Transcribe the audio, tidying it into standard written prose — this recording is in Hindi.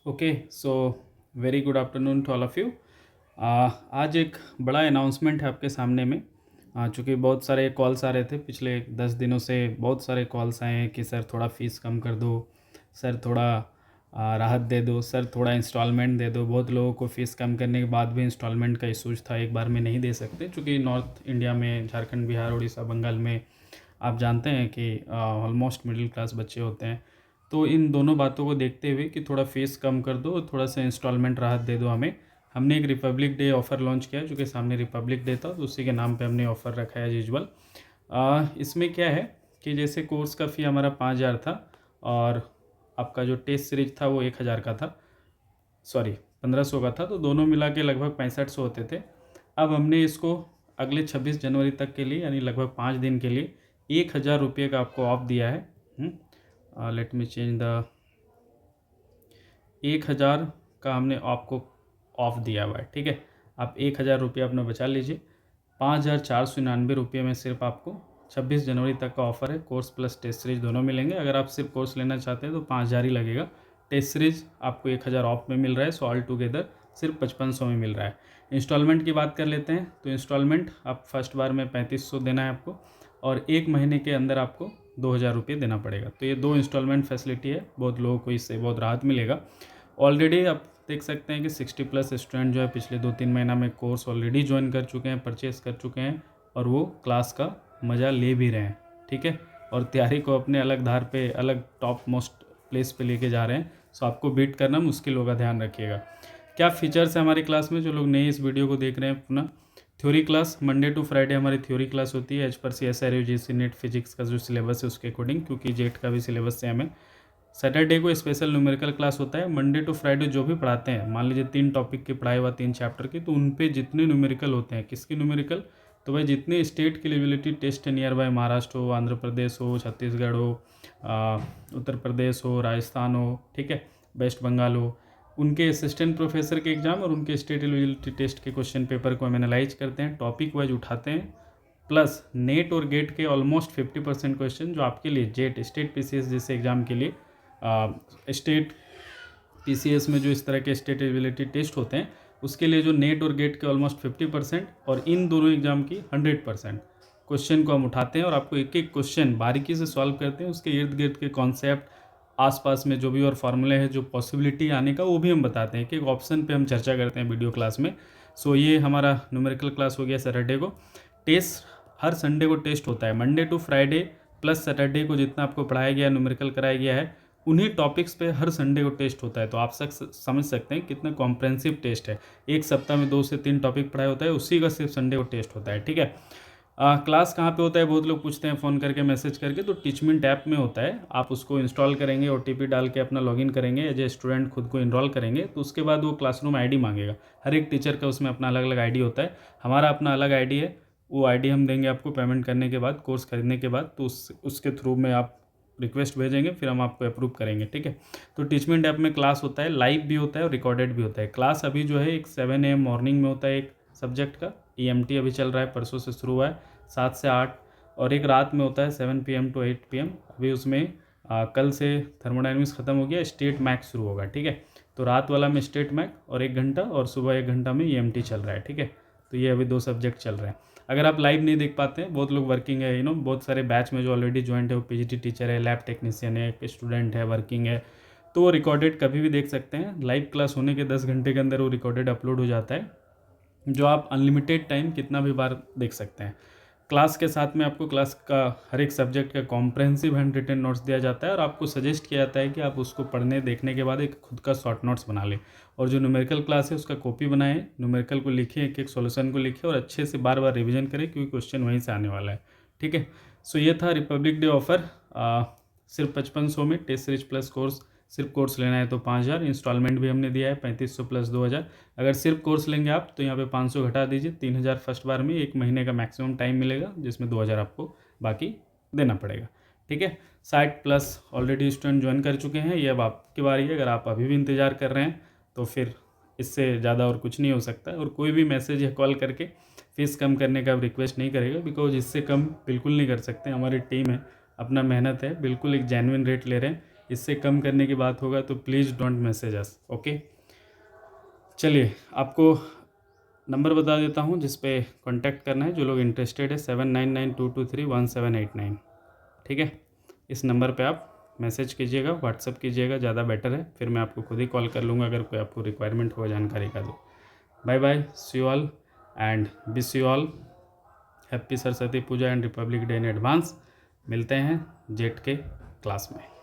Okay so very good afternoon to all of you. आज एक बड़ा अनाउंसमेंट है आपके सामने में। चूँकि बहुत सारे कॉल्स आ रहे थे पिछले 10 दिनों से, बहुत सारे कॉल्स आए हैं कि सर थोड़ा फ़ीस कम कर दो, सर थोड़ा राहत दे दो, सर थोड़ा इंस्टॉलमेंट दे दो। बहुत लोगों को फ़ीस कम करने के बाद भी इंस्टॉलमेंट का इशूज़ था, एक बार में नहीं दे सकते, चूँकि नॉर्थ इंडिया में झारखंड, बिहार, उड़ीसा, बंगाल में आप जानते हैं कि ऑलमोस्ट मिडिल क्लास बच्चे होते हैं। तो इन दोनों बातों को देखते हुए कि थोड़ा फ़ीस कम कर दो और थोड़ा सा इंस्टॉलमेंट राहत दे दो हमें, हमने एक रिपब्लिक डे ऑफ़र लॉन्च किया, जो कि सामने रिपब्लिक डे था, तो उसी के नाम पे हमने ऑफ़र रखा है एज यूजुअल। इसमें क्या है कि जैसे कोर्स का फ़ी हमारा 5,000 था और आपका जो टेस्ट सीरीज था वो 1,000 का था, सॉरी 1,500 का था, तो दोनों मिला के लगभग 6500 होते थे। अब हमने इसको अगले 26 जनवरी तक के लिए, यानी लगभग 5 दिन के लिए 1,000 रुपये का आपको ऑफ दिया है। लेट मी चेंज द 1,000 का हमने आपको ऑफ दिया हुआ है, ठीक है। आप 1,000 रुपये अपना बचा लीजिए। 5,499 रुपये में सिर्फ आपको 26 जनवरी तक का ऑफ़र है। कोर्स प्लस टेस्ट सीरीज दोनों मिलेंगे। अगर आप सिर्फ कोर्स लेना चाहते हैं तो 5,000 ही लगेगा। टेस्ट सीरीज आपको 1,000 ऑफ में मिल रहा है, सो ऑल टुगेदर सिर्फ 5,500 में मिल रहा है। इंस्टॉलमेंट की बात कर लेते हैं, तो इंस्टॉलमेंट आप फर्स्ट बार में 3,500 देना है आपको, और एक महीने के अंदर आपको 2,000 रुपये देना पड़ेगा। तो ये 2 इंस्टॉलमेंट फैसिलिटी है, बहुत लोगों को इससे बहुत राहत मिलेगा। ऑलरेडी आप देख सकते हैं कि 60+ स्टूडेंट जो है पिछले 2-3 महीना में कोर्स ऑलरेडी ज्वाइन कर चुके हैं, परचेस कर चुके हैं, और वो क्लास का मज़ा ले भी रहे हैं, ठीक है। और तैयारी को अपने अलग धार पे, अलग टॉप मोस्ट प्लेस पे लेके जा रहे हैं। सो आपको बीट करना मुश्किल होगा, ध्यान रखिएगा। क्या फीचर्स है हमारी क्लास में, जो लोग नए इस वीडियो को देख रहे हैं पुनः। Theory class Monday to Friday हमारी थ्योरी क्लास होती है, as per CSIR UGC net physics का जो सिलेबस है उसके अकॉर्डिंग, क्योंकि जेट का भी सिलेबस सेम है। सैटरडे को स्पेशल न्यूमेरिकल क्लास होता है। मंडे टू फ्राइडे जो भी पढ़ाते हैं, मान लीजिए 3 टॉपिक की पढ़ाई हुआ, 3 चैप्टर की, तो उन पे जितने न्यूमेरिकल होते हैं, किसकी न्यूमेरिकल, तो भाई जितने स्टेट की एलिजिबिलिटी टेस्ट है, नियर बाय महाराष्ट्र हो, आंध्र प्रदेश हो, छत्तीसगढ़ हो, उत्तर प्रदेश हो, राजस्थान हो, ठीक है, वेस्ट बंगाल हो, उनके असिस्टेंट प्रोफेसर के एग्ज़ाम और उनके स्टेट एलिजिबिलिटी टेस्ट के क्वेश्चन पेपर को हम एनालाइज करते हैं, टॉपिक वाइज उठाते हैं, प्लस नेट और गेट के ऑलमोस्ट 50% क्वेश्चन जो आपके लिए जेट स्टेट PCS जैसे एग्ज़ाम के लिए, स्टेट PCS में जो इस तरह के स्टेट एलिजिबिलिटी टेस्ट होते हैं, उसके लिए जो नेट और गेट के ऑलमोस्ट 50% और इन दोनों एग्जाम की 100% क्वेश्चन को हम उठाते हैं और आपको एक एक क्वेश्चन बारीकी से सॉल्व करते हैं। उसके इर्द गिर्द के कॉन्सेप्ट, आसपास में जो भी और फार्मूले हैं, जो पॉसिबिलिटी आने का, वो भी हम बताते हैं। कि एक ऑप्शन पे हम चर्चा करते हैं वीडियो क्लास में। सो ये हमारा न्यूमेरिकल क्लास हो गया सैटरडे को। टेस्ट हर संडे को टेस्ट होता है, Monday to Friday plus Saturday को जितना आपको पढ़ाया गया, न्यूमेरिकल कराया गया है, उन्हीं टॉपिक्स पे हर संडे को टेस्ट होता है। तो आप समझ सकते हैं कितना कॉम्प्रेंसिव टेस्ट है। एक सप्ताह में 2 से 3 टॉपिक पढ़ाया होता है, उसी का सिर्फ संडे को टेस्ट होता है, ठीक है। क्लास कहाँ पे होता है, बहुत लोग पूछते हैं फ़ोन करके, मैसेज करके। तो टीचमेंट ऐप में होता है, आप उसको इंस्टॉल करेंगे, OTP डाल के अपना लॉगिन करेंगे, एज ए स्टूडेंट खुद को इनरोल करेंगे, तो उसके बाद वो क्लासरूम ID मांगेगा। हर एक टीचर का उसमें अपना अलग अलग ID होता है, हमारा अपना अलग ID है। वो ID हम देंगे आपको पेमेंट करने के बाद, कोर्स खरीदने के बाद, तो उसके थ्रू में आप रिक्वेस्ट भेजेंगे, फिर हम आपको अप्रूव करेंगे, ठीक है। तो टीचमेंट ऐप में क्लास होता है, लाइव भी होता है और रिकॉर्डेड भी होता है। क्लास अभी जो है एक 7 AM मॉर्निंग में होता है, एक सब्जेक्ट का EMT अभी चल रहा है, परसों से शुरू हुआ है 7 से 8, और एक रात में होता है 7 PM to 8 PM। अभी उसमें कल से थर्मोडायनेमिक्स ख़त्म हो गया, स्टेट मैक शुरू होगा, ठीक है। तो रात वाला में स्टेट मैक और 1 घंटा, और सुबह 1 घंटा में EMT चल रहा है, ठीक है। तो ये अभी 2 सब्जेक्ट चल रहे हैं। अगर आप लाइव नहीं देख पाते हैं, बहुत लोग वर्किंग है, बहुत सारे बैच में जो ऑलरेडी ज्वाइंट है, वो PGT टीचर है, लैब टेक्नीशियन है, स्टूडेंट है, वर्किंग है, तो वो रिकॉर्डेड कभी भी देख सकते हैं। लाइव क्लास होने के 10 घंटे के अंदर वो रिकॉर्डेड अपलोड हो जाता है, जो आप अनलिमिटेड टाइम कितना भी बार देख सकते हैं। क्लास के साथ में आपको क्लास का हर एक सब्जेक्ट का कॉम्प्रहेंसिव हैंड रिटन नोट्स दिया जाता है, और आपको सजेस्ट किया जाता है कि आप उसको पढ़ने देखने के बाद एक खुद का शॉर्ट नोट्स बना लें, और जो न्यूमेरिकल क्लास है उसका कॉपी बनाएं, न्यूमेरिकल को लिखें, एक एक सॉल्यूशन को लिखें, और अच्छे से बार बार रिवीजन करें, क्योंकि क्वेश्चन वहीं से आने वाला है, ठीक है। सो ये था रिपब्लिक डे ऑफर। सिर्फ 5,500 में टेस्ट सीरीज प्लस कोर्स। सिर्फ कोर्स लेना है तो 5,000, इंस्टॉलमेंट भी हमने दिया है 3,500 प्लस 2,000। अगर सिर्फ कोर्स लेंगे आप तो यहाँ पे 500 घटा दीजिए, 3,000 फर्स्ट बार में। एक महीने का मैक्सिमम टाइम मिलेगा, जिसमें 2,000 आपको बाकी देना पड़ेगा, ठीक है। 60+ ऑलरेडी स्टूडेंट ज्वाइन कर चुके हैं, ये अब आपकी बारी है। अगर आप अभी भी इंतज़ार कर रहे हैं तो फिर इससे ज़्यादा और कुछ नहीं हो सकता। और कोई भी मैसेज या कॉल करके फ़ीस कम करने का रिक्वेस्ट नहीं करेगा, बिकॉज इससे कम बिल्कुल नहीं कर सकते। हमारी टीम है, अपना मेहनत है, बिल्कुल एक जेन्युइन रेट ले रहे हैं। इससे कम करने की बात होगा तो please don't message us, okay. चलिए आपको नंबर बता देता हूँ जिस पे कांटेक्ट करना है, जो लोग इंटरेस्टेड है 7992231789, ठीक है। इस नंबर पे आप मैसेज कीजिएगा, व्हाट्सअप कीजिएगा, ज़्यादा बेटर है, फिर मैं आपको खुद ही कॉल कर लूँगा अगर कोई आपको रिक्वायरमेंट हो जानकारी का। तो bye bye, see you all and wish you all happy Saraswati Puja and Republic Day in advance. मिलते हैं जेट के क्लास में।